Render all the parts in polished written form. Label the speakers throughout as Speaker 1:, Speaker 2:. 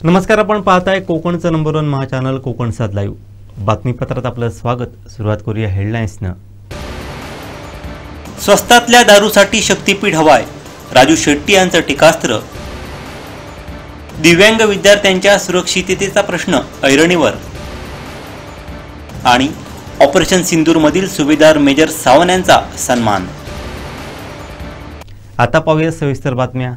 Speaker 1: नमस्कार, आपण पाहताय कोकणचं नंबर 1 महा चॅनल कोकण सात लाईव्ह बातमीपत्रात आपलं स्वागत। सुरुवात करूया हेडलाईन्सनं।
Speaker 2: स्वस्तातल्या दारूसाठी शक्तीपीठ हवाय, राजू शेट्टी यांचं टीकास्त्र। दिव्यांग विद्यार्थ्यांच्या सुरक्षिततेचा प्रश्न ऐरणीवर। आणि ऑपरेशन सिंदूरमधील सुभेदार मेजर सावंत यांचा सन्मान।
Speaker 1: आता पाहूया सविस्तर बातम्या।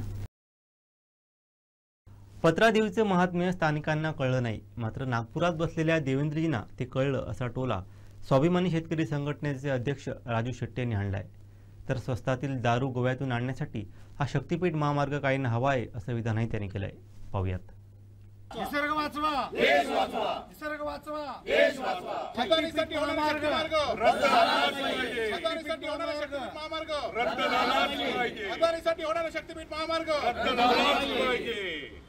Speaker 1: पत्रादेवीचं महात्म्य स्थानिकांना कळलं नाही, मात्र नागपुरात बसलेल्या देवेंद्रजींना ते कळलं असा टोला स्वाभिमानी शेतकरी संघटनेचे अध्यक्ष राजू शेट्टी यांनी आणलाय। तर स्वस्तातील दारू गोव्यातून आणण्यासाठी हा शक्तीपीठ महामार्ग काहींना हवा आहे असं विधानही त्यांनी केलंय। पाहूयात।
Speaker 3: निसर्ग वाचवा, देश वाचवा, निसर्ग वाचवा, देश वाचवा। खतानीसाठी होणारा शक्तीमार्ग रद्द झालाच पाहिजे। खतानीसाठी होणारा शक्तीपीठ महामार्ग रद्द झालाच पाहिजे। खतानीसाठी होणारा शक्तीपीठ महामार्ग रद्द झालाच पाहिजे।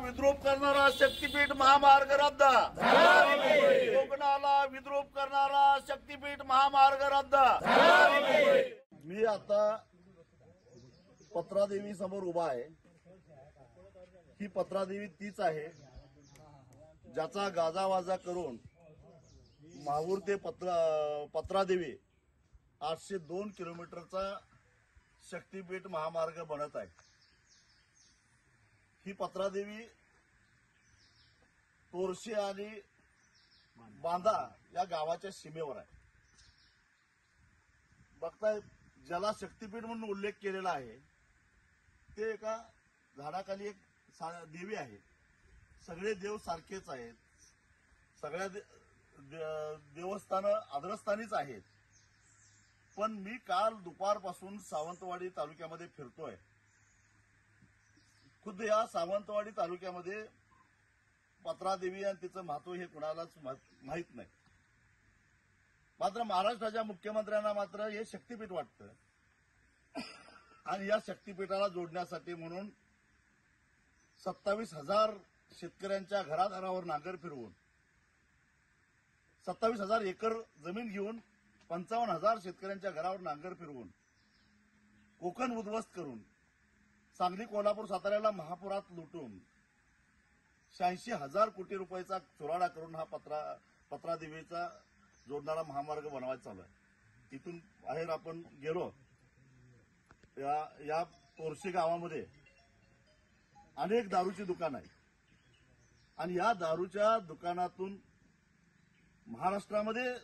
Speaker 3: विद्रूप करणारा शक्तीपीठ महामार्ग रद्द झाला पाहिजे। कोकणाला विद्रूप करणारा शक्तीपीठ महामार्ग रद्द झाला पाहिजे।
Speaker 4: मी आता पत्रादेवी समोर उभा आहे। ही पत्रादेवी तीच आहे ज्याचा गाजावाजा करून माहूर ते पत्रादेवी 802 किलोमीटरचा शक्तीपीठ महामार्ग बनत आहे। ही पत्रादेवी तोरशी आणि बांधा या गावाच्या सीमेवर आहे। बघताय, ज्याला शक्तीपीठ म्हणून उल्लेख केलेला आहे ते एका झाडाखाली एक देवी आहे। सगळे देव सारखेच आहेत, सगळ्या देवस्थान आदरस्थानीच आहेत। पण मी काल दुपारपासून सावंतवाडी तालुक्यामध्ये फिरतोय। खुद्द या सावंतवाडी तालुक्यामध्ये पत्रादेवी आणि तिचं महत्व हे कुणालाच माहित नाही। मात्र महाराष्ट्राच्या मुख्यमंत्र्यांना मात्र हे शक्तीपीठ वाटतं आणि या शक्तीपीठाला जोडण्यासाठी म्हणून 27,000 शेतकऱ्यांच्या घरादारावर नांगर फिरवून 27,000 एकर जमीन घेऊन 55,000 शेतकऱ्यांच्या घरावर नांगर फिरवून कोकण उद्ध्वस्त करून सांगली, कोल्हापूर, साताऱ्याला महापुरात लुटून 86,000 कोटी रुपयाचा चुराडा करून हा पत्रादेवीचा जोडणारा महामार्ग बनवायचा चालू आहे। इथून बाहेर आपण गेलो, या तोरशी गावामध्ये अनेक दारूची दुकान आहे आणि या दारूच्या दुकानातून महाराष्ट्रामध्ये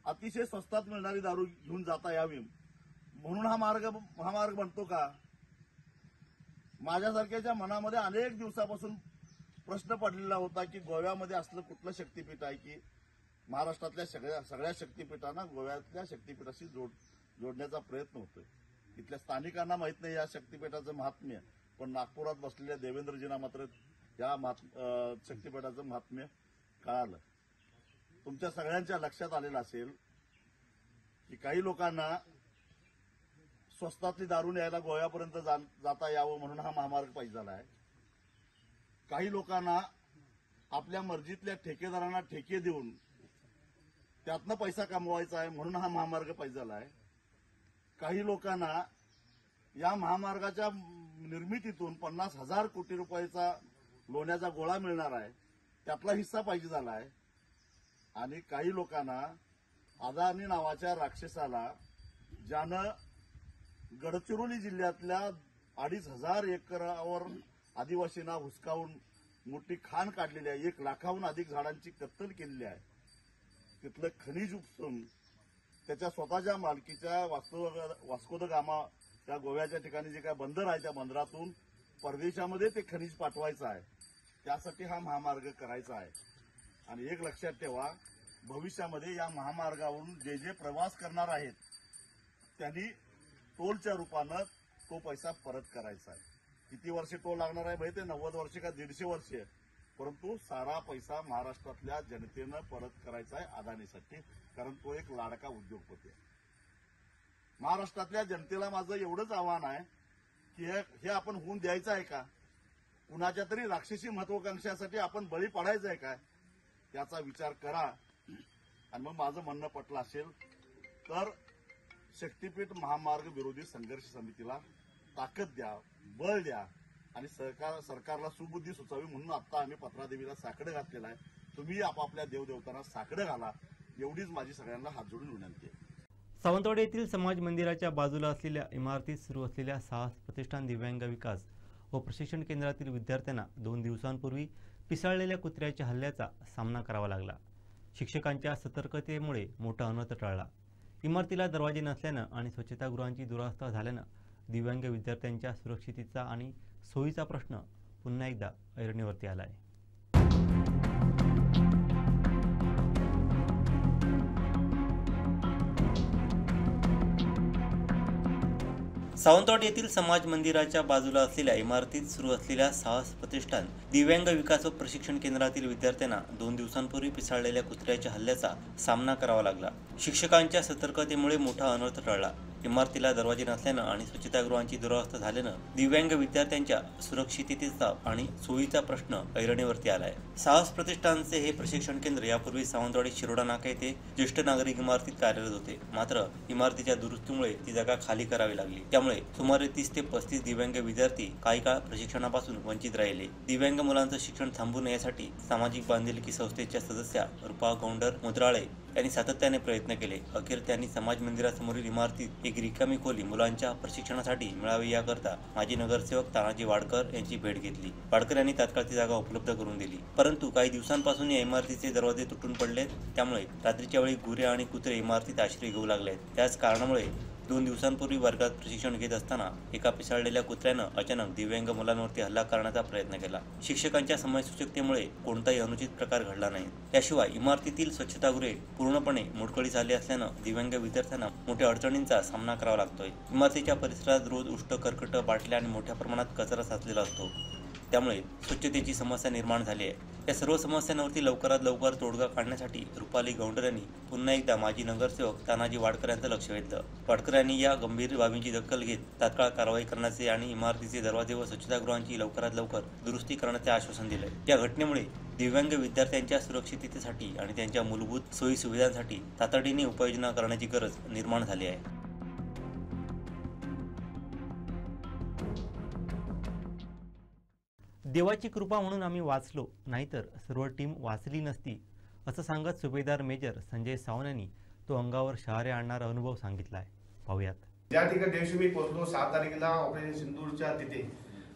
Speaker 4: अतिशय स्वस्तात मिळणारी दारू घेऊन जाता यावी म्हणून हा महामार्ग बनतो का? माझ्यासारख्याच्या मनामध्ये अनेक दिवसापासून प्रश्न पडलेला होता की गोव्यामध्ये असलं कुठलं शक्तीपीठ आहे की महाराष्ट्रातल्या सगळ्या शक्तीपीठांना गोव्यातल्या शक्तीपीठाशी जोडण्याचा प्रयत्न होतोय। इथल्या स्थानिकांना माहित नाही या शक्तीपीठाचं महात्म्य, पण नागपुरात बसलेल्या देवेंद्रजींना मात्र या शक्तीपीठाचं महात्म्य कळालं। तुमच्या सगळ्यांच्या लक्षात आलेलं असेल की काही लोकांना स्वस्तातली दारू न्यायला गोव्यापर्यंत जाता यावं म्हणून हा महामार्ग पाहिजे झाला आहे। काही लोकांना आपल्या मर्जीतल्या ठेकेदारांना ठेके देऊन त्यातनं पैसा कमवायचा आहे म्हणून हा महामार्ग पाहिजे झाला आहे। काही लोकांना या महामार्गाच्या निर्मितीतून 50,000 कोटी रुपयाचा लोण्याचा गोळा मिळणार आहे, त्यातला हिस्सा पाहिजे झाला आहे। आणि काही लोकांना अदानी नावाच्या राक्षसाला, ज्यानं गडचिरोली जिल्ह्यातल्या 2,500 एकरावर आदिवासींना हुसकावून मोठी खाण काढलेली आहे, 1 लाखाहून अधिक झाडांची कत्तल केलेली आहे, तिथलं खनिज उपसून त्याच्या स्वतःच्या मालकीच्या वास्को द गामा त्या गोव्याच्या ठिकाणी जे काय बंदर आहे त्या बंदरातून परदेशामध्ये ते खनिज पाठवायचं आहे। त्यासाठी हा महामार्ग करायचा आहे। आणि एक लक्षात ठेवा, भविष्यामध्ये या महामार्गावरून जे प्रवास करणार आहेत त्यांनी टोलच्या रूपानं तो पैसा परत करायचा आहे। किती वर्ष टोल लागणार आहे माहिती आहे? 90 वर्ष का 150 वर्ष, परंतु सारा पैसा महाराष्ट्रातल्या जनतेनं परत करायचा आहे अदानीसाठी, कारण तो एक लाडका उद्योगपती आहे। महाराष्ट्रातल्या जनतेला माझं एवढंच आव्हान आहे की हे आपण होऊन द्यायचं आहे का? कुणाच्या तरी राक्षसी महत्वाकांक्षासाठी आपण बळी पडायचं आहे काय? याचा विचार करा। आणि मग माझं म्हणणं पटलं असेल तर शक्तीपीठ महामार्ग विरोधी संघर्ष समितीला ताकद द्या, बळ द्या आणि सरकारला सुबुद्धी सुचावी म्हणून आता आम्ही पत्रादेवीला साकडं घातलेलं आहे. तुम्ही आपापल्या देवदेवतांना साकडं घाला, एवढीच माझी सगळ्यांना हात जोडून विनंती आहे.
Speaker 1: सावंतवाडी येथील समाज मंदिराच्या बाजूला असलेल्या इमारतीत सुरू असलेल्या साहस प्रतिष्ठान दिव्यांग विकास व प्रशिक्षण केंद्रातील विद्यार्थ्यांना 2 दिवसांपूर्वी पिसाळलेल्या कुत्र्याच्या हल्ल्याचा सामना करावा लागला. शिक्षकांच्या सतर्कतेमुळे मोठा अनर्थ टळला. इमारतीला दरवाजे नसल्यानं आणि स्वच्छतागृहांची दुरावस्था झाल्यानं दिव्यांग विद्यार्थ्यांच्या सुरक्षिततेचा आणि सोयीचा प्रश्न पुन्हा एकदा ऐरणीवरती आला आहे.
Speaker 2: सावंतवाडी येथील समाज मंदिराच्या बाजूला असलेल्या इमारतीत सुरू असलेल्या साहस प्रतिष्ठान दिव्यांग विकास व प्रशिक्षण केंद्रातील विद्यार्थ्यांना 2 दिवसांपूर्वी पिसाळलेल्या कुत्र्याच्या हल्ल्याचा सामना करावा लागला. शिक्षकांच्या सतर्कतेमुळे मोठा अनर्थ टळला. इमारतीला दरवाजे नसल्यानं आणि स्वच्छतागृहांची दुरावस्था झाल्यानं दिव्यांग विद्यार्थ्यांच्या सुरक्षिततेचा आणि सोयीचा प्रश्न ऐरणीवरती आला आहे. साहस प्रतिष्ठानचे हे प्रशिक्षण केंद्र यापूर्वी सावंतवाडी शिरोडा नाका येथे ज्येष्ठ नागरिक इमारतीत कार्यरत होते. मात्र इमारतीच्या दुरुस्तीमुळे ती जागा खाली करावी लागली. त्यामुळे सुमारे 30 ते 35 दिव्यांग विद्यार्थी काही काळ प्रशिक्षणापासून वंचित राहिले. दिव्यांग मुलांचं शिक्षण थांबू नये यासाठी सामाजिक बांधिलकी संस्थेच्या सदस्या रुपा गौंडर मुद्राळे यांनी सातत्याने प्रयत्न केले. अखेर त्यांनी समाज मंदिरासमोरील इमारतीत एक रिकामी खोली मुलांच्या प्रशिक्षणासाठी मिळावी याकरता माजी नगरसेवक तानाजी वाडकर यांची भेट घेतली. वाडकर यांनी तात्काळ ती जागा उपलब्ध करून दिली. परंतु काही दिवसांपासून या इमारतीचे दरवाजे तुटून पडलेत. त्यामुळे रात्रीच्या वेळी गुरे आणि कुत्रे इमारतीत आश्रय घेऊ लागलेत. त्याच कारणामुळे 2 दिवसांपूर्वी वर्गात प्रशिक्षण घेत असताना एका पिसाळलेल्या कुत्र्यानं अचानक दिव्यांग मुलांवरती हल्ला करण्याचा प्रयत्न केला. शिक्षकांच्या समयसूचकतेमुळे कोणताही अनुचित प्रकार घडला नाही. त्याशिवाय इमारतीतील स्वच्छतागृहे पूर्णपणे मोडकळीस झाली असल्यानं दिव्यांग विद्यार्थ्यांना मोठ्या अडचणींचा सामना करावा लागतोय. इमारतीच्या परिसरात रोज उष्ट, कर्कट, बाटल्या आणि मोठ्या प्रमाणात कचरा साचलेला असतो. त्यामुळे स्वच्छतेची समस्या निर्माण झाली आहे. या सर्व समस्यांवरती लवकरात लवकर तोडगा काढण्यासाठी रुपाली गौंडर यांनी पुन्हा एकदा माजी नगरसेवक तानाजी वाडकर यांचं लक्ष वेधलं. वाडकर यांनी या गंभीर बाबींची दखल घेत तात्काळ कारवाई करण्याचे आणि इमारतीचे दरवाजे व स्वच्छतागृहांची लवकरात लवकर दुरुस्ती करण्याचे आश्वासन दिले. या घटनेमुळे दिव्यांग विद्यार्थ्यांच्या सुरक्षिततेसाठी आणि त्यांच्या मूलभूत सोयी सुविधांसाठी तातडीने उपाययोजना करण्याची गरज निर्माण झाली आहे.
Speaker 1: देवाची कृपा म्हणून आम्ही वाचलो, नाहीतर सर्व टीम वाचली नसती, असं सांगत सुभेदार मेजर संजय सावंत यांनी तो अंगावर शहारे आणणारा अनुभव सांगितलाय. पाहूयात.
Speaker 5: ज्या ठिकाणी दिवशी मी पोहोचलो 7 तारखेला ऑपरेशन सिंदूरच्या तिथे,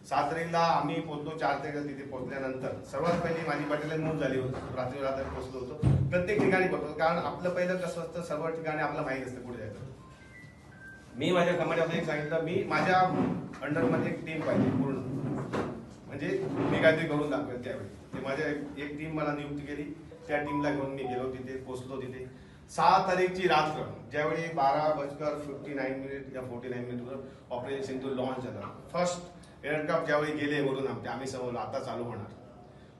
Speaker 5: 7 तारखेला आम्ही पोहोचलो. 4 तारखेला तिथे पोहोचल्यानंतर सर्वात पहिली माझी बटालियन मूव्ह झाली होती. रात्री पोहोचलो होतो. प्रत्येक ठिकाणी पोहोचलो, कारण आपलं पहिलं कसं असतं, सर्व ठिकाणी आपलं माहीत असतं कुठे जायचं. मी माझ्या कमांडरला एक सांगितलं, मी माझ्या अंडरमध्ये एक टीम पाहिजे पूर्ण, म्हणजे मी काहीतरी करून दाखवेल. त्यावेळी ते माझ्या एक टीम मला नियुक्त केली. त्या टीमला घेऊन मी गेलो तिथे, पोहोचलो तिथे. 6 तारीखची रात्र ज्यावेळी 12:59 या 49 मिनिटवर ऑपरेशन सिंधू लॉन्च झालं. फर्स्ट एअरक्राफ्ट ज्यावेळी गेले वरून आम्ही समजलो आता चालू होणार.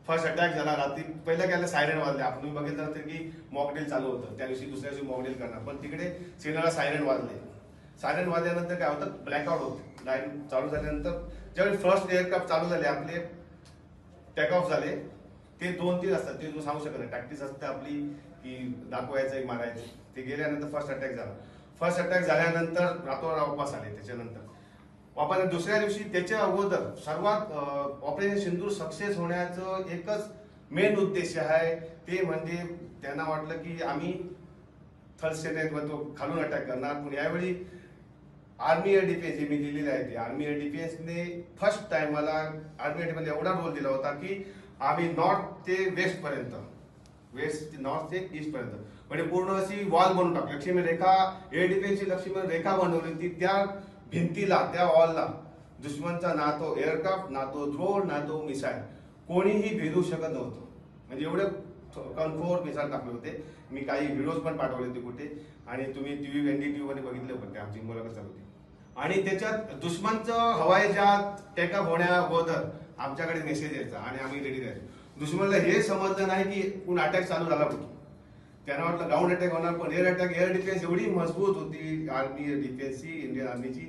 Speaker 5: फर्स्ट अटॅक झाला रात्री. पहिल्या काय सायरन वाजले. आपण बघितलं नंतर की मॉकड्रिल चालू होतं. त्या दिवशी दुसऱ्या दिवशी मॉकड्रिल करणार, पण तिकडे सेनेला सायरन वाजले. सायरन वाजल्यानंतर काय होतं, ब्लॅकआउट होते. लाईन चालू झाल्यानंतर ज्यावेळी फर्स्ट एअरक्राफ्ट चालू झाले, आपले टेक ऑफ झाले, ते 2-3 असतात, ते तू सांगू शकत नाही. प्रॅक्टिस असते आपली की दाखवायचं एक मारायचं. ते गेल्यानंतर फर्स्ट अटॅक झाला. फर्स्ट अटॅक झाल्यानंतर रातोरात वापस आले. त्याच्यानंतर वापस दुसऱ्या दिवशी त्याच्या अगोदर सर्वात ऑपरेशन सिंदूर सक्सेस होण्याचं एकच मेन उद्देश आहे, ते म्हणजे त्यांना वाटलं की आम्ही थर्ड स्टेट तो खालून अटॅक करणार. पण यावेळी आर्मी एअर डिफेन्स जे मी दिलेले आहे, ते आर्मी एअर डिफेन्सने फर्स्ट टाइम मला आर्मी एअर डिफेन्स एवढा रोल दिला होता की आम्ही नॉर्थ ते वेस्ट पर्यंत, वेस्ट नॉर्थ ते ईस्ट पर्यंत म्हणजे पूर्ण अशी वॉल बनवून टाकली. लक्ष्मी रेखा, एअर डिफेन्सची लक्ष्मी रेखा बनवली होती. त्या भिंतीला, त्या वॉलला दुश्मनचा ना तो एअरक्राफ्ट, ना तो ड्रोन, ना तो मिसाईल कोणीही भेदू शकत नव्हतं. म्हणजे एवढे कन्फोर मिसाईल टाकले होते. मी काही व्हिडिओज पण पाठवले होते कुठे, आणि तुम्ही टीव्ही NDTV मध्ये बघितले पण ते आमची मुलाखत चालू होती. आणि त्याच्यात दुश्मनचं हवाईच्या टेकअप होण्याअगोदर आमच्याकडे मेसेज यायचा आणि आम्ही रेडी राहायचो. दुश्मनला हे समजलं नाही की कोण अटॅक चालू झाला कुठे. त्यांना वाटलं ग्राउंड अटॅक होणार, पण एअर अटॅक, एअर डिफेन्स एवढी मजबूत होती आर्मी डिफेन्सची, इंडियन आर्मीची,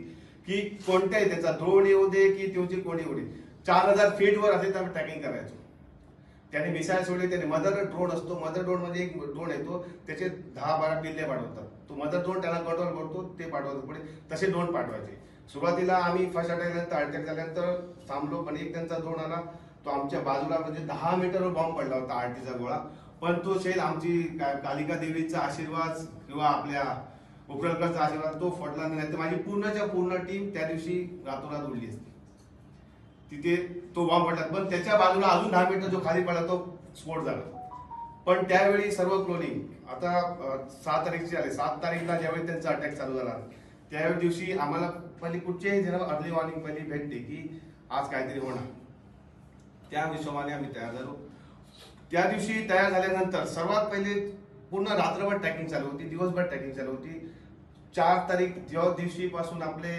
Speaker 5: की कोणत्याही त्याचा ड्रोन येऊ दे की त्याची कोणी येऊ दे, 4000 फीटवर असे तर ट्रॅकिंग करायचो. त्याने मिसाईल सोडले. त्याने मदर ड्रोन असतो, मदर ड्रोन मध्ये एक ड्रोन येतो, त्याचे 10-12 पिल्ले पाठवतात. तो मदर ड्रोन त्याला कंट्रोल करतो, ते पाठवतात पुढे. तसे ड्रोन पाठवायचे. सुरुवातीला आम्ही फर्स्ट अटॅक झाल्यानंतर थांबलो, पण एक त्यांचा ड्रोन आला, तो आमच्या बाजूला म्हणजे 10 मीटरवर बॉम्ब पडला होता आरटीचा गोळा. पण तो शेल आमची कालिका देवीचा आशीर्वाद किंवा आपल्या उपरलकरचा आशीर्वाद तो फटला नाही, तर माझी पूर्णच्या पूर्ण टीम त्या दिवशी रातोरात उडली असती. तिथे तो बॉम्ब पडला, पण त्याच्या बाजूला अजून 10 मीटर जो खाली पडला तो स्फोट झाला. पण त्यावेळी सर्व क्लोनिंग आता 6 तारीखची आले. 7 तारीखला ज्यावेळी त्यांचा अटॅक चालू झाला त्या दिवशी आम्हाला पहिली कुठच्याही जरा अर्ली वॉर्निंग पहिली भेटते की आज काहीतरी होणार. त्या हिशोबाने आम्ही तयार झालो. त्या दिवशी तयार झाल्यानंतर सर्वात पहिले पूर्ण रात्रभर ट्रॅकिंग चालू होती, दिवसभर ट्रॅकिंग चालू होती. 4 तारीख ज्या दिवशीपासून आपले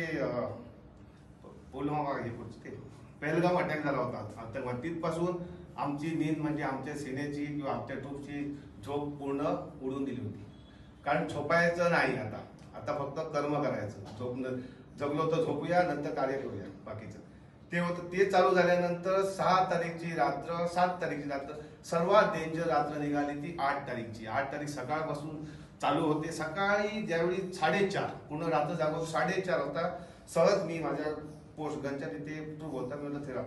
Speaker 5: पुलवामा पहलगाम अटॅक झाला होता आतंकवाद, तिथपासून आमची नींद म्हणजे आमच्या सेनेची किंवा आमच्या ट्रूपची झोप पूर्ण उडून दिली होती. कारण झोपायचं नाही, आता फक्त कर्म करायचं. जगलो तर झोपूया, नंतर कार्य करूया बाकीचं ते होतं. ते चालू झाल्यानंतर 6 तारीखची रात्र 7 तारीखची रात्र सर्वात डेंजर रात्र निघाली ती 8 तारीखची. 8 तारीख सकाळपासून चालू होते. सकाळी ज्यावेळी 4:30 पूर्ण रात्र जागो 4:30 होता. सहज मी माझ्या पोस्ट गनच्या तिथे ट्रूप होता, मैं बोला तेरा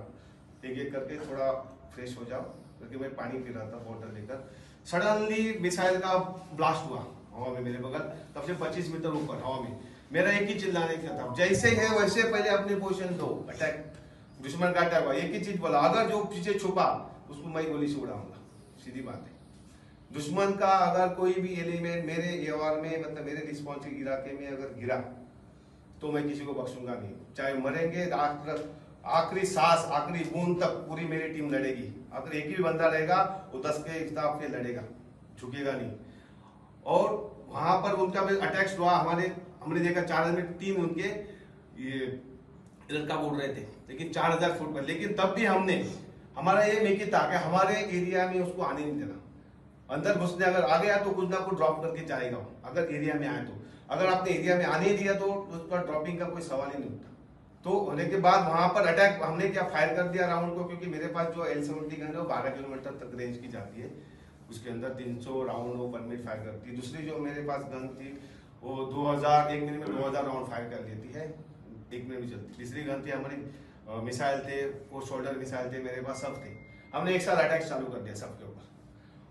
Speaker 5: एक करके थोड़ा फ्रेश हो जाओ, क्योंकि मैं पानी पी रहा था बोतल लेकर. सडनली मिसाइल का ब्लास्ट हुआ हवा में मेरे बगल, तब से 25 मीटर ऊपर हवा में. मेरा एक ही चिल्लाने का था, जैसे है वैसे पहले अपनी पोजीशन दो, अटैक दुश्मन का अटैक हुआ. एक ही चीज बोला, अगर जो पीछे छुपा उसको मैं गोली से उड़ाऊंगा. सीधी बात है. दुश्मन का अगर कोई भी एलिमेंट मेरे एवार में मतलब मेरे रिस्पॉन्सिव इलाके में अगर गिरा तो मैं किसी को बख्शूंगा नहीं. चाहे मरेंगे, आखिरी सांस आखिरी बूंद तक पूरी मेरी टीम लड़ेगी. अगर एक ही बंदा रहेगा वो 10 के हिसाब से लड़ेगा, झुकेगा नहीं. और वहां पर उनका अटैक्स हुआ. हमने देखा 4 में 3 उनके ये लड़का उड़ रहे थे, लेकिन 4000 फुट पर. लेकिन तब भी हमने हमारा ये नहीं था कि हमारे एरिया में उसको आने नहीं देना. अंदर घुसने अगर आ गया तो कुछ ना कुछ ड्रॉप करके जाएगा. अगर एरिया में आए तो, अगर आपने एरिया में आने दिया तो उसका ड्रॉपिंग का कोई सवाल ही नहीं होता. तो होने के बाद वहां पर अटैक हमने क्या फायर कर दिया राउंड को, क्योंकि मेरे पास जो L70 गन है वो 12 किलोमीटर तक रेंज की जाती है. उसके अंदर 300 राउंड वो पर मिनट फायर करती है. दूसरी जो मेरे पास गन थी वो 1 मिनट में 2000 राउंड फायर कर लेती है, 1 मिनट में चलती. तीसरी गन थी हमारी मिसाइल थे, वो शोल्डर मिसाइल थे मेरे पास, सब थे. हमने एक साथ अटैक चालू कर दिया सबके ऊपर,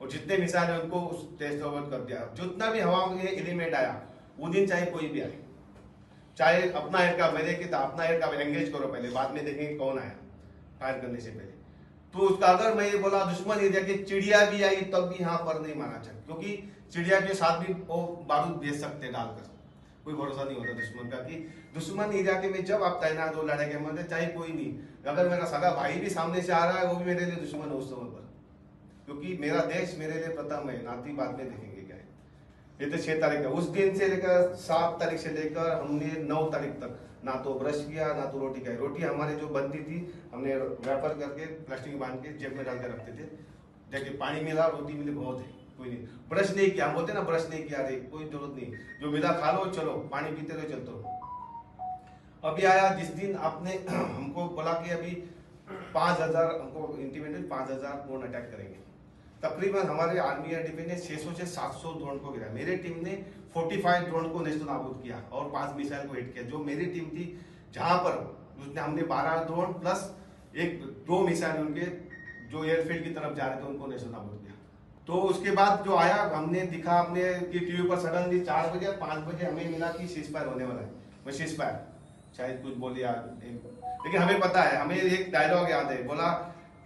Speaker 5: और जितने मिसाइल है उनको टेस्ट ओवर कर दिया. जितना भी हवा में एलिमेंट आया वो दिन, चाहे कोई भी आए, चाहे अपना एयरक्राफ्ट, मेरे की अपना एयरक्राफ्ट एंगेज करो पहले, बाद में देखेंगे कौन आया फायर करने से पहले. तो उसका अगर मैं ये बोला दुश्मन एरिया की चिड़िया भी आई तब भी यहाँ पर नहीं माना चाहिए, क्योंकि चिड़िया के साथ भी वो बारूद भेज सकते डालकर. कोई भरोसा नहीं होता दुश्मन का कि दुश्मन एरिया के में जब आप तैनात हो लड़ाई के मतलब चाहे कोई नहीं, अगर मेरा सगा भाई भी सामने से आ रहा है वो भी मेरे लिए दुश्मन है उस समय पर, क्योंकि मेरा देश मेरे लिए प्रथम है. नाती बाद में देखेंगे क्या है. ये तो 6 तारीख का. उस दिन से लेकर 7 तारीख से लेकर हमने 9 तारीख तक ना तो ब्रश किया ना तो रोटी खाई. रोटी हमारे जो बनती थी हमने रैपर करके प्लास्टिक बांध के जेब में डाल के रखते थे. देखिए पानी मिला रोटी मिली बहुत है, कोई नहीं. ब्रश नहीं किया, हम बोलते ना ब्रश नहीं किया, अरे कोई जरूरत नहीं, जो मिला खा लो, चलो पानी पीते रहो, चलते रहो. अभी आया जिस दिन आपने हमको बोला कि अभी 5000 हमको इंटीमेटेड 5000 ड्रोन अटैक करेंगे. तकरीबन हमारे आर्मी एयर डिफेंस ने 600 से 700 ड्रोन को गिरा. मेरी टीम ने 45 ड्रोन को नेस्त नाबूद किया और 5 मिसाइल को हिट किया. जो मेरी टीम थी जहां पर उसने हमने 12 ड्रोन प्लस 2 मिसाइल उनके जो एयरफील्ड की तरफ जा रहे थे उनको नेस्त नाबूद किया. तो उसके बाद जो आया हमने दिखा अपने टीवी पर सडनली 4 बजे 5 बजे हमें मिला कि सीज फायर होने वाला है. मैं सीज फायर शायद कुछ बोले यार, लेकिन हमें पता है, हमें एक डायलॉग याद है, बोला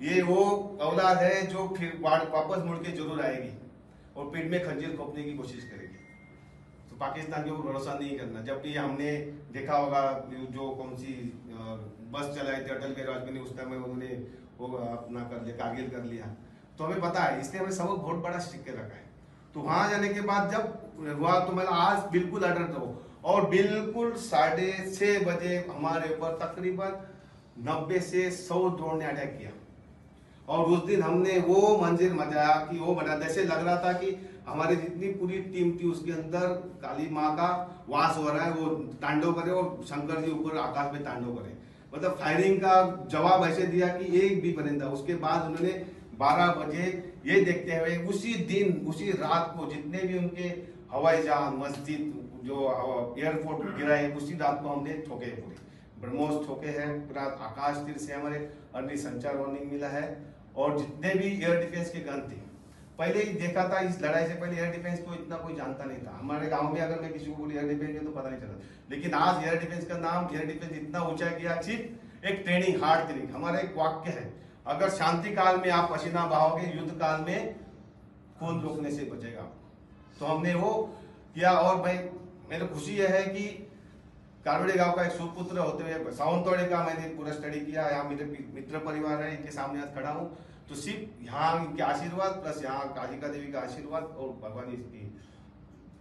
Speaker 5: ये वो औलाद है जो फिर वापस मुड़ के जरूर आएगी और पीठ में खंजीर खोपने की कोशिश करेगी. तो पाकिस्तान के ऊपर भरोसा नहीं करना. जब भी हमने देखा होगा जो कौन सी बस चलाई थी अटल बिहारी वाजपेयी, उस टाइम में उन्होंने वो अपना कर लिया, कारगिल कर लिया. तो हमें पता है, इसलिए हमें सबक बहुत बड़ा सीख के रखा है. तो वहां जाने के बाद जब हुआ तो मैं आज बिल्कुल अलर्ट रहो, और बिल्कुल 6:30 बजे हमारे ऊपर तकरीबन 90 से 100 ड्रोन ने अटैक किया. और उस दिन हमने वो मंजिल मचाया कि वो बना, जैसे लग रहा था कि हमारी जितनी पूरी टीम थी उसके अंदर काली माँ का वास हो रहा है, वो तांडव करे और शंकर जी ऊपर आकाश में तांडव करे. मतलब फायरिंग का जवाब ऐसे दिया कि एक भी परिंदा. उसके बाद उन्होंने 12 बजे ये देखते हुए उसी दिन उसी रात को जितने भी उनके हवाई जहाज मस्जिद जो एयरपोर्ट गिराए उसी रात को हमने ठोके पूरे. ब्रह्मोस ठोके हैं, पूरा आकाश तीर से हमारे अग्नि संचार वार्निंग मिला है। और जितने भी एयर डिफेंस के गन थे, पहले ही देखा था, इस लड़ाई से पहले एयर डिफेंस को इतना कोई जानता नहीं था। हमारे गांव में अगर मैं किसी को बोली एयर डिफेंस तो पता नहीं चला, लेकिन आज एयर डिफेंस का नाम, एयर डिफेंस इतना ऊंचा किया। सिर्फ एक ट्रेनिंग, हार्ड ट्रेनिंग। हमारा एक वाक्य है, अगर शांति काल में आप पसीना बहाओगे, युद्ध काल में खून रोकने से बचेगा। तो हमने वो किया। और भाई मेरे खुशी यह है कि कारोड़े गांव का एक सुपुत्र होते हुए सावंतवाड़ी का मैंने पूरा स्टडी किया। यहाँ मेरे मित्र परिवार है, इनके सामने आज खड़ा हूँ, तो सिर्फ यहाँ इनके आशीर्वाद प्लस यहाँ कालिका देवी का आशीर्वाद और भगवान इसकी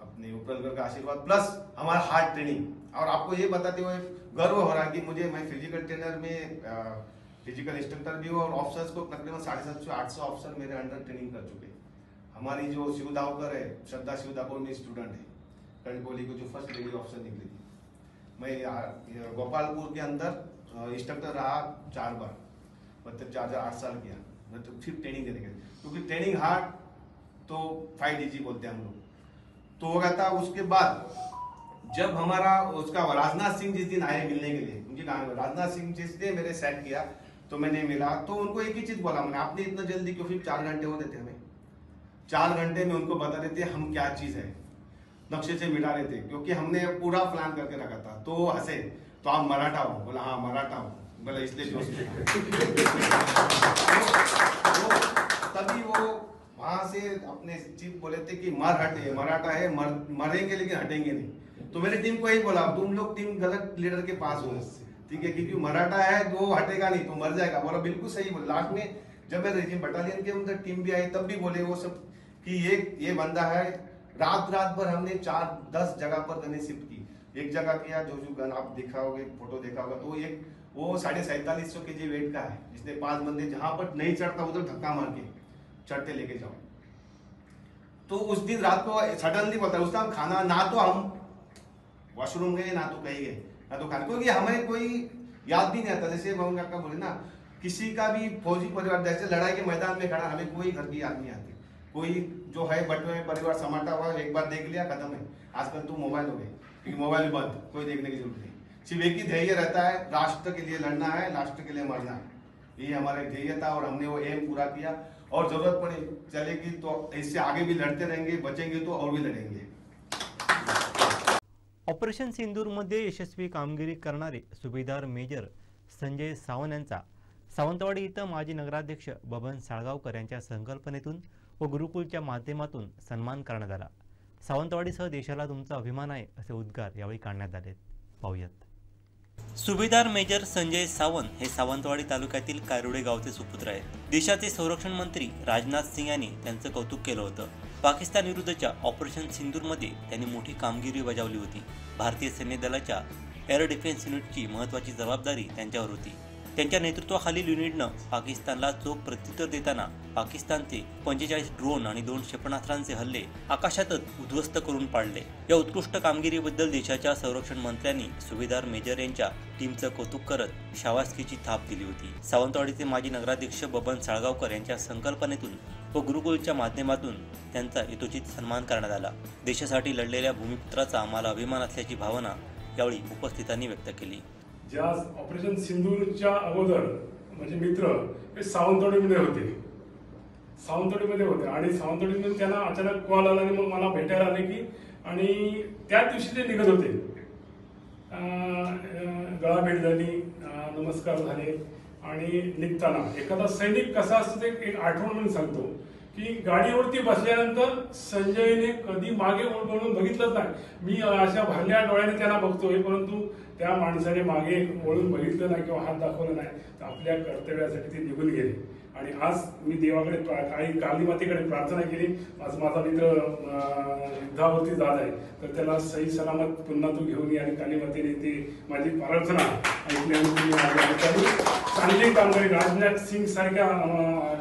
Speaker 5: अपने उपरलगढ़ का आशीर्वाद प्लस हमारा हार्ड ट्रेनिंग। और आपको ये बताते हुए गर्व हो रहा है कि मैं फिजिकल ट्रेनर में फिजिकल इंस्ट्रक्टर भी हूँ और ऑफिसर्स को तकरीबन 750-800 ऑफिसर मेरे अंडर ट्रेनिंग कर चुके। हमारी जो शिवदावकर है, श्रद्धा शिवदावकर में स्टूडेंट है, कर्णकोली को जो फर्स्ट लेडी ऑफिसर निकली थी। मैं गोपालपुर के अंदर इंस्ट्रक्टर रहा 4 बार, मतलब 8 साल किया, मतलब फिर ट्रेनिंग देने के, क्योंकि ट्रेनिंग हार्ड तो 5DG बोलते हैं हम लोग। तो हो गया था। उसके बाद जब हमारा उसका राजनाथ सिंह जिस दिन आए मिलने के लिए, उनके गाँव में राजनाथ सिंह जिस दिन मेरे सेट किया, तो मैंने मिला तो उनको एक ही चीज बोला मैंने, आपने इतना जल्दी क्यों? फिर 4 घंटे हो देते हमें, 4 घंटे में उनको बता देते हम क्या चीज है, नक्शे से मिटा रहे थे, क्योंकि हमने पूरा प्लान करके रखा था। तो वो हंसे, तो आप मराठा हो? बोला हाँ मराठा हूँ। बोला इसलिए जोश तभी वो वहां से अपने चीफ बोले थे कि मर हटे, मराठा है, मरेंगे लेकिन हटेंगे नहीं। तो मेरी टीम को ही बोला तुम लोग टीम गलत लीडर के पास हो, ठीक है, क्योंकि मराठा है तो हटेगा नहीं, तो मर जाएगा। बोला बिल्कुल सही बोला। लास्ट में जब मैं रेजिमेंट बटालियन के अंदर टीम भी आई, तब भी बोले वो सब कि ये बंदा है। रात भर हमने 4-10 जगह पर गने शिफ्ट की। एक जगह किया जो गन आप देखा होगा, फोटो देखा होगा, तो एक वो 4750 kg वेट का है, जिसने 5 बंदे जहां पर नहीं चढ़ता उधर धक्का मार के चढ़ते लेके जाओ। तो उस दिन रात को सडनली बोलता है, उस टाइम खाना ना तो हम वॉशरूम गए, ना तो कहीं गए, ना तो खाना, क्योंकि हमें कोई याद भी नहीं आता। जैसे मोहन काका बोले ना, किसी का भी फौजी परिवार जैसे लड़ाई के मैदान में खड़ा, हमें कोई घर की याद नहीं आती। कोई जो है बटवे में परिवार समाटा हुआ, एक बार देख लिया खत्म है। आजकल तो मोबाइल हो गए, क्योंकि मोबाइल बंद, कोई देखने की जरूरत नहीं। सिर्फ एक ही ध्येय रहता है, राष्ट्र के लिए लड़ना है, राष्ट्र के लिए मरना है। ये हमारा ध्येय था और हमने वो एम पूरा किया। और जरूरत पड़े चलेगी तो इससे आगे भी लड़ते रहेंगे, बचेंगे तो और भी लड़ेंगे।
Speaker 1: ऑपरेशन सिंदूरमध्ये यशस्वी कामगिरी करणारे सुभेदार मेजर संजय सावंत यांचा सावंतवाडी इथं माजी नगराध्यक्ष बबन साळगावकर यांच्या संकल्पनेतून व गुरुकुलच्या माध्यमातून सन्मान करण्यात आला। सावंतवाडीसह देशाला तुमचा अभिमान आहे असे उद्गार यावेळी काढण्यात आले। पाहूयात।
Speaker 2: सुभेदार मेजर संजय सावंत हे सावंतवाडी तालुक्यातील कारोडे गावचे सुपुत्र आहेत। देशाचे संरक्षण मंत्री राजनाथ सिंह यांनी त्यांचं कौतुक केलं होतं। पाकिस्तान विरुद्धच्या ऑपरेशन सिंदूरमध्ये त्यांनी मोठी कामगिरी बजावली होती। भारतीय सैन्य दलाच्या एअर डिफेन्स युनिटची महत्त्वाची जबाबदारी त्यांच्यावर होती। त्यांच्या नेतृत्वाखालील युनिटनं पाकिस्तानला चोख प्रत्युत्तर देताना पाकिस्तानचे 45 ड्रोन आणि 2 क्षेपणास्त्रांचे हल्ले आकाशातच उद्ध्वस्त करून पाडले। या उत्कृष्ट कामगिरीबद्दल देशाच्या संरक्षण मंत्र्यांनी सुभेदार मेजर यांच्या टीमचं कौतुक करत शाबासकीची थाप दिली होती। सावंतवाडीचे माजी नगराध्यक्ष बबन साळगावकर यांच्या संकल्पनेतून व गुरुकुलच्या माध्यमातून त्यांचा यथोचित सन्मान करण्यात आला। देशासाठी लढलेल्या भूमिपुत्राचा आम्हाला अभिमान असल्याची भावना यावेळी उपस्थितांनी व्यक्त केली।
Speaker 6: ज्या ऑपरेशन सिंदूरच्या अगोदर माझे मित्र हे सावंतवाडीमध्ये होते आणि सावंतवाडीमध्ये त्यांना अचानक कॉल आला आणि मग मला भेटायला आले की, आणि त्या दिवशी ते निघत होते। गळाभेट झाली, नमस्कार झाले आणि निघताना एखादा सैनिक कसा असतो ते एक आठवण म्हणून सांगतो की गाडीवरती बसल्यानंतर संजयने कधी मागे वळून बघितलंच नाही। मी अशा भरल्या डोळ्याने त्यांना बघतोय, परंतु त्या माणसाने मागे वळून बघितलं नाही किंवा हात दाखवला नाही, तर आपल्या कर्तव्यासाठी ते निघून गेले। आणि आज मी देवाकडे काही कालीमातेकडे प्रार्थना केली, आज माझा मित्र युद्धावरती जात आहे, तर त्याला सही सलामत पुन्हा तू घेऊन ये, आणि कालीमातेने ती माझी प्रार्थना ऐकल्यानंतर चांगली कामगिरी राजनाथ सिंग सारख्या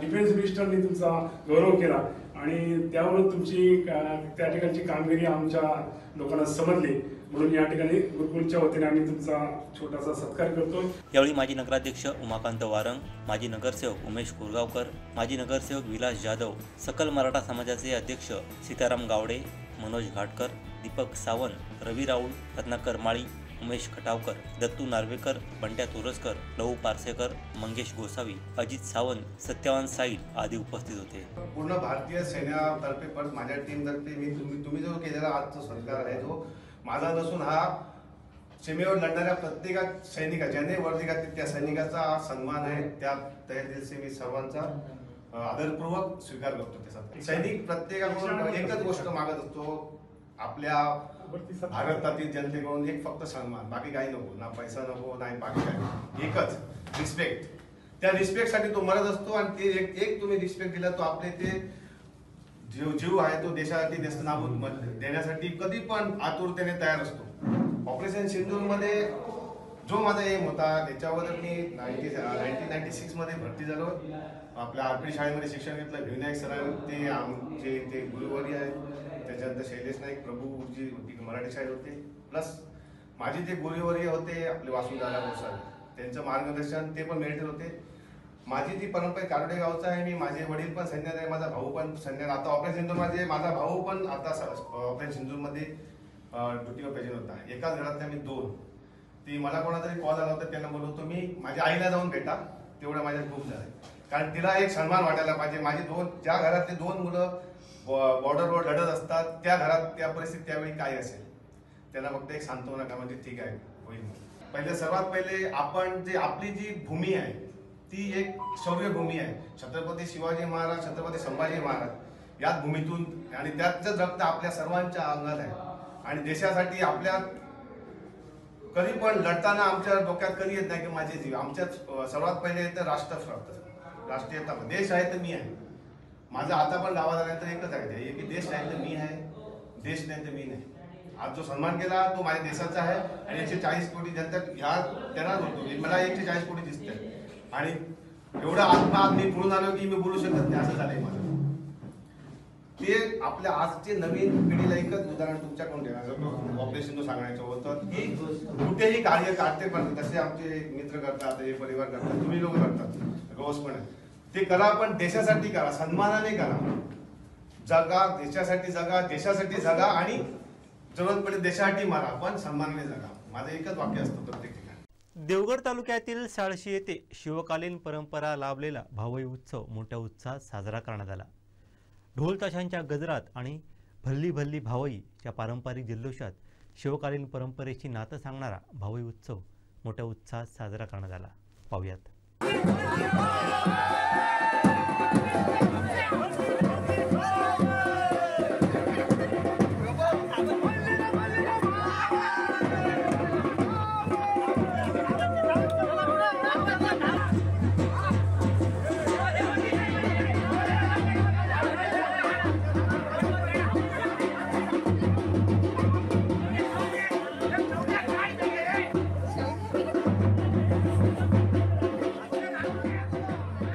Speaker 6: डिफेन्स मिनिस्टरनी तुमचा गौरव केला आणि त्यावर तुमची त्या ठिकाणची कामगिरी आमच्या लोकांना समजली, म्हणून या ठिकाणी गुरुकुलच्या वतीने आम्ही तुमचा छोटासा सत्कार करतो।
Speaker 2: यावेळी माजी नगराध्यक्ष उमाकांत वारंग, माजी नगरसेवक उमेश कोरगावकर, माजी नगरसेवक विलास जाधव, सकल मराठा समाजाचे अध्यक्ष सीताराम गावडे, मनोज घाटकर, दीपक सावंत, रवी राऊळ, रत्नाकर माळी, उमेश खटावकर, दत्तू नार्वेकर, बंट्या तोरसकर, लहू पारसेकर, मंगेश गोसावी, अजित सावंत, सत्यवान साईल आदी उपस्थित होते.
Speaker 5: पूर्ण भारतीय सैन्यातर्फे परत माझ्या टीमतर्फे तुम्ही जो केलेला आजचा सत्कार आहे तो माझा नसून हा सीमेवर लढणाऱ्या प्रत्येक सैनिका ज्याने वर्दी घातली त्या सैनिकाचा सन्मान आहे. त्या दिल से मी सर्वांचा आदरपूर्वक स्वीकार करतो. त्याचा सैनिक प्रत्येकाकडून एकच गोष्ट मागत असतो, आपल्या भारतातील जनतेकडून एक फक्त सन्मान, बाकी काही नको, ना पैसा नको नाही बाकी काही, एकच रिस्पेक्ट. त्या रिस्पेक्टसाठी तो मरत असतो आणि ते एक तुम्ही रिस्पेक्ट दिला तो आपले ते जीव आहे तो देशासाठी नेस्तनाबूत देण्यासाठी कधी पण आतुरतेने तयार असतो. ऑपरेशन सिंदूर मध्ये जो माझा एम होता त्याच्यावर मी 1996 मध्ये भरती झालो. आपल्या आरपी शाळेमध्ये शिक्षण घेतलं. विनायक सरांचे आमचे ते गुरुवर्य आहेत. त्याच्यानंतर शैलेश नाईक प्रभू गुरुजी होती मराठी शाळेत होते. प्लस माझे जे गुरुवर्य होते आपले वासुदादा गोसावी, त्यांचं मार्गदर्शन ते पण मिळत होते. माझी जी परंपरा कारोडे गावचा आहे. मी माझे वडील पण सैन्यात आहे, माझा भाऊ पण सैन्यात. आता ऑपरेशन सिंदूर मध्ये माझा भाऊ पण आता ऑपरेशन सिंदूर मध्ये ड्युटीवर प्रेझेंट होता. एकाच घरातल्या मी दोन. ती मला कोणातरी कॉल आला होता, त्यांना बोलवतो मी माझ्या आईला जाऊन भेटा, तेवढं माझ्या खूप झालं. कारण तिला एक सन्मान वाटायला पाहिजे. माझे ज्या घरातले दोन मुलं बॉर्डरवर लढत असतात त्या घरात त्या परिस्थिती त्यावेळी काय असेल त्यांना फक्त एक सांत्वना का म्हणजे ठीक आहे होईल. सर्वात पहिले आपण जे आपली जी भूमी आहे ती एक शौर्यभूमी आहे. छत्रपती शिवाजी महाराज, छत्रपती संभाजी महाराज याच भूमीतून आणि त्याचं रक्त आपल्या सर्वांच्या अंगात आहे. आणि देशासाठी आपल्या कधी पण लढताना आमच्या डोक्यात कधी येत नाही की माझे जीव. आमच्यात सर्वात पहिले येतं राष्ट्रीयता. देश आहे तर मी आहे. माझं आता पण गावात आल्यानंतर एकच आहे की देश नाही तर मी आहे, देश नाही तर मी नाही. आज जो सन्मान केला तो माझ्या देशाचा आहे आणि 140 कोटी जनता ह्या त्यांनाच होतो. मला 140 कोटी दिसते आणि एवढा आत्मा मी पुढून आलो की मी बोलू शकत नाही असं झालंय मला. ते आपल्या आजचे नवीन पिढीला एकच उदाहरण तुमच्याकडून देणार ऑपरेशन सांगण्याचं होतं की कुठेही कार्य करते पण जसे आमचे मित्र करतात, हे परिवार करतात, तुम्ही लोक करतात, रोज पण ते करा पण देशासाठी करा, सन्मानाने करा. जगा, देशासाठी जगा, देशासाठी जगा आणि जरूरत पडेल देशासाठी मारा पण सन्मानाने जगा. माझं एकच वाक्य असतं प्रत्येक ठिकाणी.
Speaker 1: देवगड तालुक्यातील साळशी येथे शिवकालीन परंपरा लाभलेला भावई उत्सव मोठ्या उत्साहात साजरा करण्यात आला. ढोल ताशांच्या गजरात आणि भल्ली भल्ली भावईच्या पारंपरिक जल्लोषात शिवकालीन परंपरेची नातं सांगणारा भावई उत्सव मोठ्या उत्साहात साजरा करण्यात आला. पाहूयात.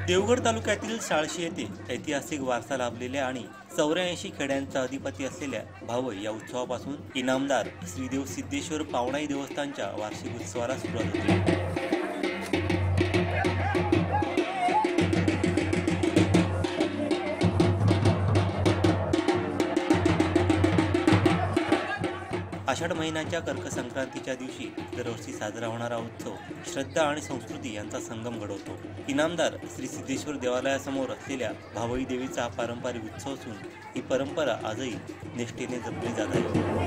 Speaker 2: देवगड तालुक्यातील साळशी येथे ऐतिहासिक वारसा लाभलेल्या आणि 84 खेड्यांचा अधिपती असलेल्या भावई या उत्सवापासून इनामदार श्रीदेव सिद्धेश्वर पावणाई देवस्थानच्या वार्षिक उत्सवाला सुरुवात होते. आषाढ महिन्याच्या कर्क संक्रांतीच्या दिवशी दरवर्षी साजरा होणारा उत्सव श्रद्धा आणि संस्कृती यांचा संगम घडवतो. इनामदार श्री सिद्धेश्वर देवालयासमोर असलेल्या भावई देवीचा हा पारंपरिक उत्सव असून ही परंपरा आजही निष्ठेने जपली जात आहे.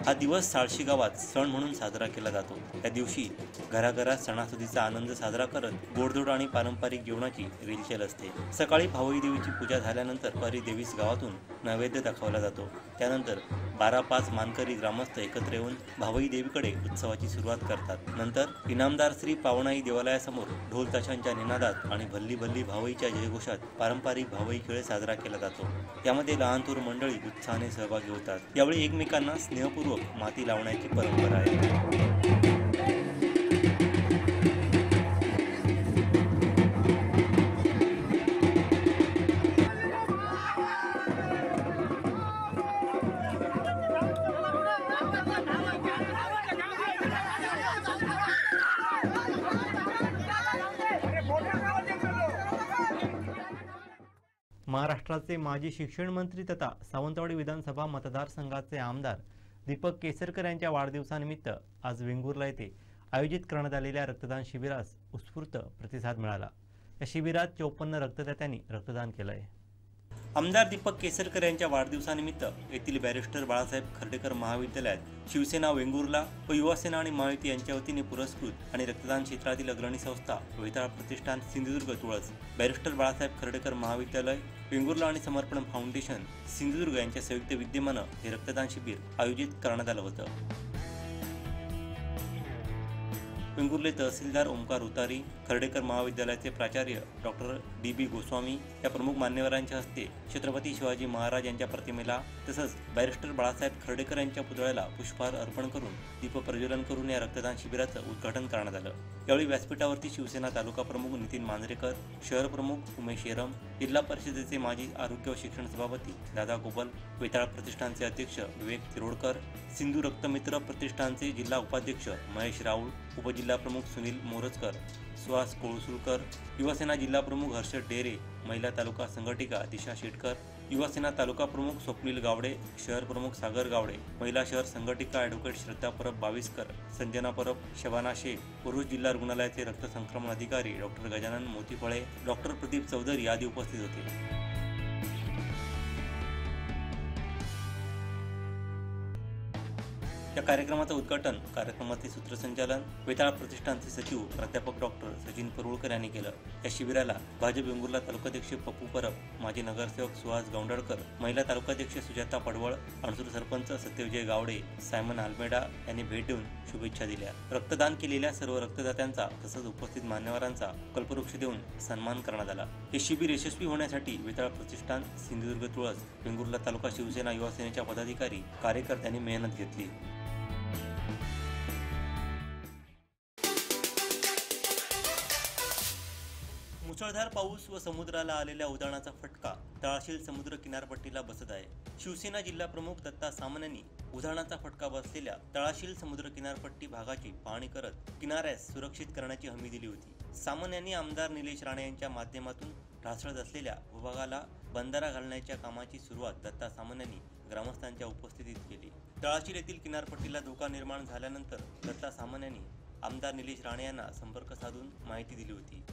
Speaker 2: हा दिवस साळशी गावात सण म्हणून साजरा केला जातो. या दिवशी घराघरात सणासुदीचा आनंद साजरा करत गोडधोड आणि पारंपरिक जेवणाची रेलचेल असते. सकाळी भावई देवीची पूजा झाल्यानंतर दुपारी देवीस गावातून नैवेद्य दाखवला जातो. त्यानंतर 12-5 मानकरी ग्रामस्थ एकत्र येऊन भावई देवीकडे उत्सवाची सुरुवात करतात. नंतर इनामदार श्री पावणाई देवालयासमोर ढोल ताशांच्या निनादात आणि भल्ली भल्ली भावईच्या जयघोषात पारंपरिक भावई खेळ साजरा केला जातो. यामध्ये लहान थोर मंडळी उत्साहाने सहभागी होतात. यावेळी एकमेकांना स्नेहपूर्वक माती लावण्याची परंपरा आहे.
Speaker 1: महाराष्ट्राचे माजी शिक्षण मंत्री तथा सावंतवाडी विधानसभा मतदारसंघाचे आमदार दीपक केसरकर यांच्या वाढदिवसानिमित्त आज वेंगुर्ला येथे आयोजित करण्यात आलेल्या रक्तदान शिबिरास उत्स्फूर्त प्रतिसाद मिळाला। या शिबिरात 54 रक्तदात्यांनी रक्तदान केलं आहे।
Speaker 2: आमदार दीपक केसरकर यांच्या वाढदिवसानिमित्त येथील बॅरिस्टर बाळासाहेब खर्डेकर महाविद्यालयात शिवसेना वेंगुर्ला व युवासेना आणि महायुती यांच्या वतीने पुरस्कृत आणि रक्तदान क्षेत्रातील अग्रणी संस्था वेताळ प्रतिष्ठान सिंधुदुर्ग तुळस, बॅरिस्टर बाळासाहेब खर्डेकर महाविद्यालय वेंगुर्ला आणि समर्पण फाउंडेशन सिंधुदुर्ग यांच्या संयुक्त विद्यमाने हे रक्तदान शिबिर आयोजित करण्यात आलं होतं। वेंगुर्ले तहसीलदार ओमकार उतारी, खर्डेकर महाविद्यालयाचे प्राचार्य डॉक्टर DB गोस्वामी या प्रमुख मान्यवरांच्या हस्ते छत्रपती शिवाजी महाराज यांच्या प्रतिमेला तसंच बॅरिस्टर बाळासाहेब खर्डेकर यांच्या पुतळ्याला पुष्पहार अर्पण करून दीप प्रज्वलन करून या रक्तदान शिबिराचं उद्घाटन करण्यात आलं। यावेळी व्यासपीठावरती शिवसेना तालुका प्रमुख नितीन मांजरेकर, शहर प्रमुख उमेश येरम, जिल्हा परिषदेचे माजी आरोग्य व शिक्षण सभापती दादा गोबल, वेताळ प्रतिष्ठानचे अध्यक्ष विवेक तिरोडकर, सिंधू रक्तमित्र प्रतिष्ठानचे जिल्हा उपाध्यक्ष महेश राऊळ, उपजिल्हा प्रमुख सुनील मोरजकर, सुहास कोळसुलकर, युवासेना जिल्हा प्रमुख हर्षद डेरे, महिला तालुका संघटिका दिशा शेटकर, युवासेना तालुका प्रमुख स्वप्नील गावडे, शहर प्रमुख सागर गावडे, महिला शहर संघटिका ॲडव्होकेट श्रद्धा परब बाविस्कर, संजना परब, शबाना शेख, पुरुष जिल्हा रुग्णालयाचे रक्त संक्रमण अधिकारी डॉक्टर गजानन मोतीफळे, डॉक्टर प्रदीप चौधरी आदी उपस्थित होते। या कार्यक्रमाचं उद्घाटन कार्यक्रमाचे सूत्रसंचालन वेताळ प्रतिष्ठानचे सचिव प्राध्यापक डॉक्टर सचिन परुळकर यांनी केलं। या शिबिराला भाजप वेंगुर्ला तालुकाध्यक्ष पप्पू परब, माजी नगरसेवक सुहास गौंडळकर, महिला तालुकाध्यक्ष सुजाता पडवळ, अणसूर सरपंच सत्यविजय गावडे, सायमन आल्मेडा यांनी भेट देऊन शुभेच्छा दिल्या। रक्तदान केलेल्या सर्व रक्तदात्यांचा तसंच उपस्थित मान्यवरांचा कल्पवृक्ष देऊन सन्मान करण्यात आला। हे शिबिर यशस्वी होण्यासाठी वेताळ प्रतिष्ठान सिंधुदुर्ग तुळस वेंगुर्ला तालुका शिवसेना युवासेनेच्या पदाधिकारी कार्यकर्त्यांनी मेहनत घेतली। मुसळधार पाऊस व समुद्राला आलेल्या उधाणाचा फटका तळाशील समुद्र किनारपट्टीला बसत आहे। शिवसेना जिल्हा प्रमुख दत्ता सामन यांनी उधाणाचा फटका बसलेल्या तळाशील समुद्र किनारपट्टी भागाची पाहणी करत किनाऱ्यास सुरक्षित करण्याची हमी दिली होती। सामन यांनी आमदार निलेश राणे यांच्या माध्यमातून ढासळत असलेल्या भूभागाला बंधारा घालण्याच्या कामाची सुरुवात दत्ता सामन यांनी ग्रामस्थांच्या उपस्थितीत केली। तळाशील येथील किनारपट्टीला धोका निर्माण झाल्यानंतर दत्ता सामन यांनी आमदार निलेश राणे यांना संपर्क साधून माहिती दिली होती।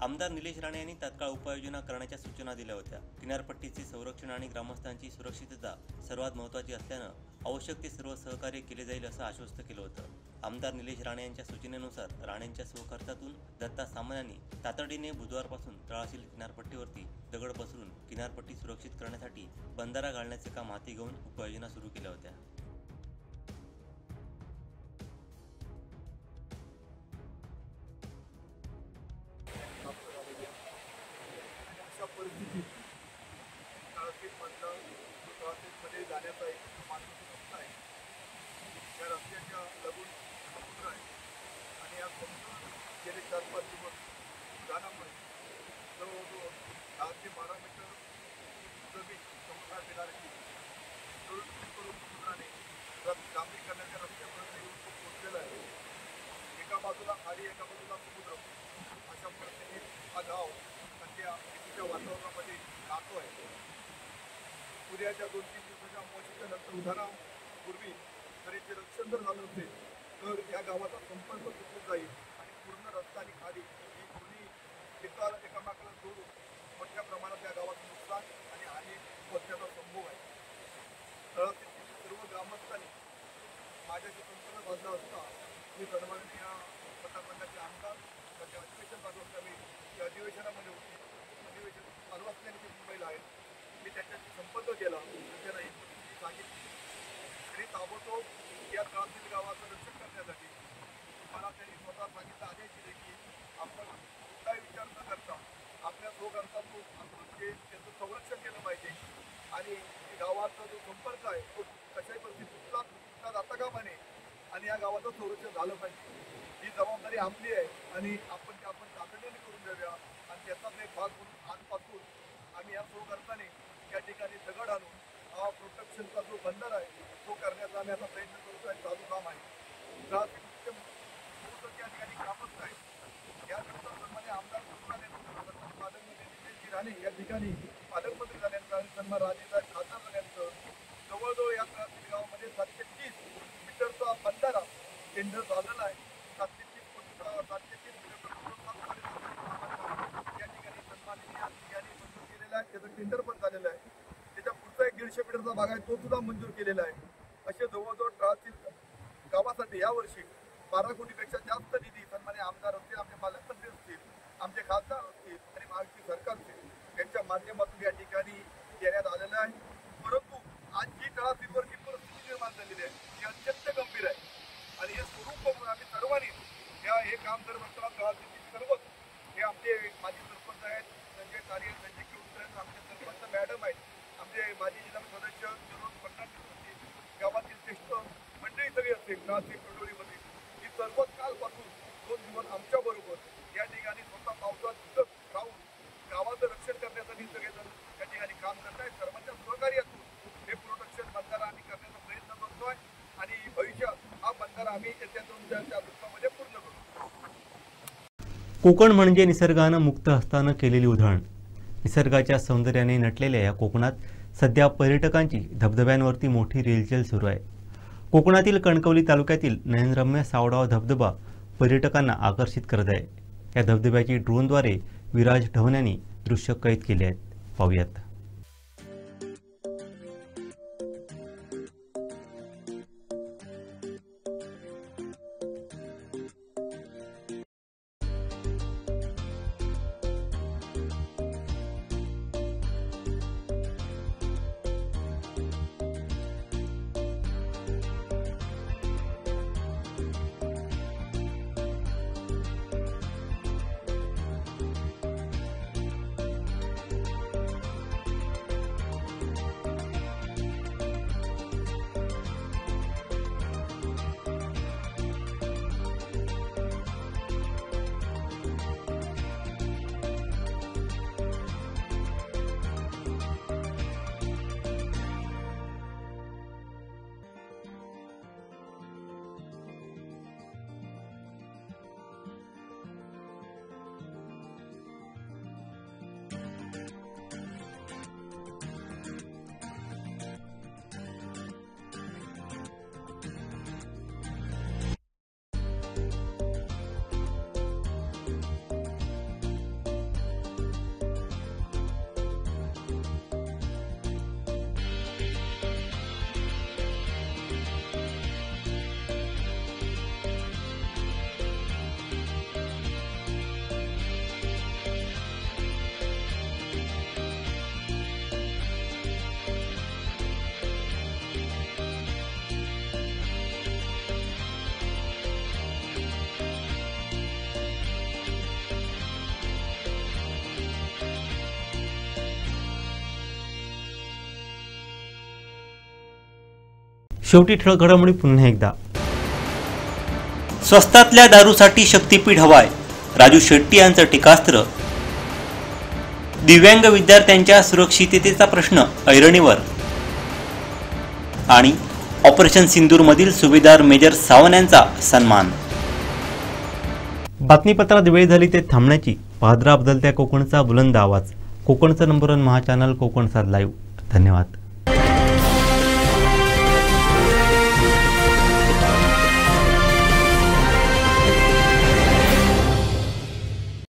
Speaker 2: आमदार निलेश राणे यांनी तात्काळ उपाययोजना करण्याच्या सूचना दिल्या होत्या। किनारपट्टीचे संरक्षण आणि ग्रामस्थांची सुरक्षितता सर्वात महत्त्वाची असल्यानं आवश्यक ते सर्व सहकार्य केले जाईल असं आश्वस्त केलं होतं। आमदार निलेश राणे यांच्या सूचनेनुसार राणेंच्या स्वखर्चातून दत्ता सामन यांनी तातडीने बुधवारपासून तळाशील किनारपट्टीवरती दगड पसरून किनारपट्टी सुरक्षित करण्यासाठी बंधारा घालण्याचे काम हाती घेऊन उपाययोजना सुरू केल्या होत्या।
Speaker 3: परिस्थितीत तळाशीलमध्ये जाण्याचा एक मार्ग रस्ता आहे। त्या रस्त्याच्या लगून समुद्र आहे आणि या समुद्र गेले 4-5 दिवस उधाणामुळे जवळजवळ 10 ते 12 मीटर जमीन समुद्राकिनाऱ्याची सुरक्षित करून समुद्राने डांबरी करण्याच्या रस्त्यापर्यंत येऊन पोहोचलेला आहे। एका बाजूला खाडी, एका बाजूला समुद्र, अशा परिस्थितीत हा गाव सध्या वातावरणामध्ये राहतो आहे। उद्याच्या 2-3 दिवसाच्या अमावस्येच्या नंतर उधाणापूर्वी तरीचे रक्षण जर झालं असेल तर या गावाचा संपर्क तुटून जाईल आणि पूर्ण रस्ता आणि खाडी ही दोन्ही एकामेकाला जोडून मोठ्या प्रमाणात या गावाचं नुकसान आणि हानी होण्याचा संभव आहे। तळाशील सर्व ग्रामस्थांनी माझ्याशी संपर्क साधला असता मी सन्माननीय मतदारसंघाचे आमदार त्यांच्या अधिवेशन चालू असल्यामुळे त्या अधिवेशनामध्ये होती। अधिवेशन चालू असल्याने ते मुंबईला आहेत। मी त्यांच्याशी संपर्क केला, त्यांना एक गोष्ट सांगितली आणि ताबडतोब या तळाशील गावाचं रक्षण करण्यासाठी मला त्यांनी स्वतः सांगितलं, आदेश दिले की आपण कुठलाही विचार न करता आपल्या म्हणजे त्याचं संरक्षण केलं पाहिजे आणि गावाचा जो संपर्क आहे तो कशाही परिस्थितीत तुटला जाता कामा नये आणि या गावाचं संरक्षण झालं पाहिजे। ही जबाबदारी आपली आहे आणि आपण तातडीने करून द्याव्या आणि त्याचाच एक भाग म्हणून आजपासून आम्ही या सहकर्त्याने या ठिकाणी दगड आणून हा प्रोटेक्शनचा जो बंदर आहे तो करण्याचा आम्ही आता प्रयत्न करतो आहे। चालू काम आहे। ठिकाणी पालकमंत्री झाल्यानंतर आणि सन्मान राजेसाहेब खासदार झाल्यानंतर जवळजवळ या तहसील गावामध्ये 730 मीटरचा बंधारा टेंडर झालेला आहे. 730 मीटर या ठिकाणी सन्माननीय यांनी मंजूर केलेला आहे. त्याचं टेंडर पण झालेलं आहे. त्याच्या पुढचा 150 मीटरचा भाग आहे तो सुद्धा मंजूर केलेला आहे. असे जवळजवळ तहसील गावासाठी यावर्षी 12 कोटीपेक्षा जास्त निधी सन्मान्य आमदार असतील, आमचे पालकमंत्री असतील, आमचे खासदार असतील आणि महायुती सरकारचे यांच्या माध्यमातून या ठिकाणी देण्यात आलेलं आहे. परंतु आज जी तहसीलवरची परिस्थिती निर्माण झालेली आहे ती अत्यंत गंभीर आहे आणि हे स्वरूप बघून आम्ही सर्वांनी हे काम करत असताना तहसीलची सर्वच हे आमचे माजी सरपंच आहेत, संजय कार्य, संजय केवकर आहेत, आमचे सरपंच मॅडम आहेत, आमचे माजी जिल्हा सदस्य विनोद फडणवीस असतील, गावातील ज्येष्ठ मंडळी सगळी असतील, तहसील कडोलीमध्ये ही सर्वच कालपासून 2 दिवस आमच्या बरोबर या ठिकाणी स्वतः पावसात तिथं राहून गावाचं रक्षण करण्यासाठी सगळेजण या ठिकाणी काम करत आहेत. सर्वांच्या सहकार्यातून हे प्रोटेक्शन बंधारा आम्ही करण्याचा प्रयत्न करतोय आणि भविष्यात हा बंधारा आम्ही येत्या 2 दिवसामध्ये पूर्ण करू.
Speaker 1: कोकण म्हणजे निसर्गानं मुक्त हस्तानं केलेली उधळण. निसर्गाच्या सौंदर्याने नटलेल्या या कोकणात सध्या पर्यटकांची धबधब्यांवरती मोठी रेलचेल सुरू आहे. कोकणातील कणकवली तालुक्यातील नयनरम्य सावडाव धबधबा पर्यटकांना आकर्षित करत आहे. या धबधब्याची ड्रोनद्वारे विराज ढवण्यांनी दृश्य कैद केले आहेत. पाहूयात. शेवटी ठळक घडामोडी पुन्हा एकदा.
Speaker 2: स्वस्तातल्या दारूसाठी शक्तीपीठ हवाय, राजू शेट्टी यांचं टीकास्त्र. दिव्यांग विद्यार्थ्यांच्या सुरक्षिततेचा प्रश्न ऐरणीवर. आणि ऑपरेशन सिंदूरमधील सुभेदार मेजर सावंत यांचा सन्मान.
Speaker 1: बातमीपत्रात वेळ झाली ते थांबण्याची. पाहत राहा बदलत्या कोकणचा बुलंद आवाज. कोकणचं नंबर 1 महा चॅनल कोकण 7 लाईव्ह. धन्यवाद.